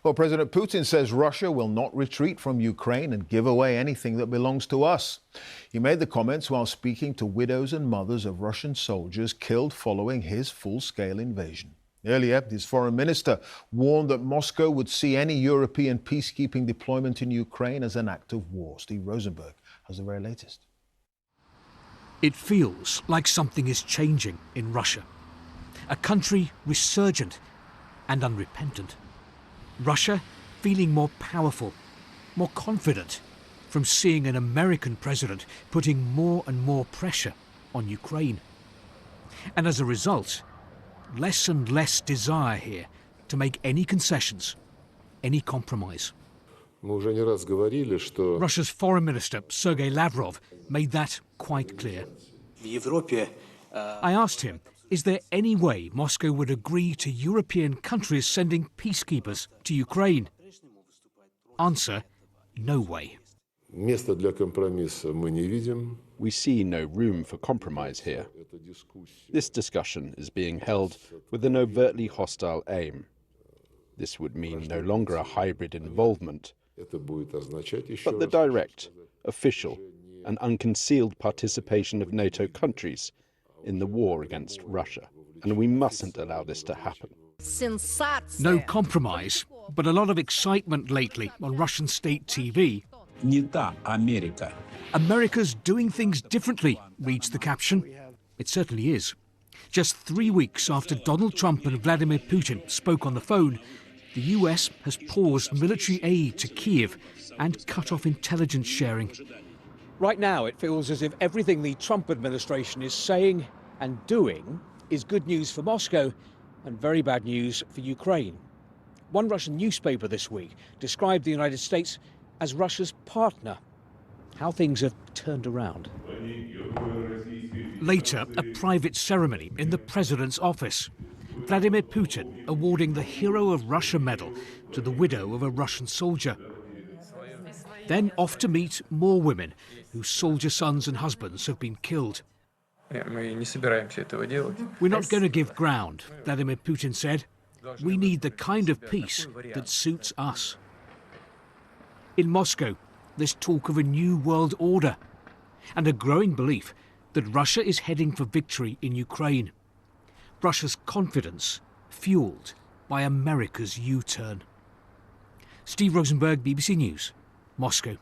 Well, President Putin says Russia will not retreat from Ukraine and give away anything that belongs to us. He made the comments while speaking to widows and mothers of Russian soldiers killed following his full-scale invasion. Earlier, his foreign minister warned that Moscow would see any European peacekeeping deployment in Ukraine as an act of war. Steve Rosenberg has the very latest. It feels like something is changing in Russia. A country resurgent and unrepentant. Russia feeling more powerful, more confident from seeing an American president putting more and more pressure on Ukraine. And as a result, less and less desire here to make any concessions, any compromise. Russia's foreign minister, Sergei Lavrov, made that quite clear. I asked him, is there any way Moscow would agree to European countries sending peacekeepers to Ukraine? Answer, no way. We see no room for compromise here. This discussion is being held with an overtly hostile aim. This would mean no longer a hybrid involvement, but the direct, official and unconcealed participation of NATO countries in the war against Russia. And we mustn't allow this to happen. No compromise, but a lot of excitement lately on Russian state TV. America's doing things differently, reads the caption. It certainly is. Just 3 weeks after Donald Trump and Vladimir Putin spoke on the phone, the US has paused military aid to Kyiv and cut off intelligence sharing. Right now, it feels as if everything the Trump administration is saying and doing is good news for Moscow and very bad news for Ukraine. One Russian newspaper this week described the United States as Russia's partner. How things have turned around. Later, a private ceremony in the president's office. Vladimir Putin awarding the Hero of Russia medal to the widow of a Russian soldier. Then off to meet more women whose soldier sons and husbands have been killed. We're not going to give ground, Vladimir Putin said. We need the kind of peace that suits us. In Moscow, there's talk of a new world order and a growing belief that Russia is heading for victory in Ukraine. Russia's confidence fueled by America's U-turn. Steve Rosenberg, BBC News, Moscow.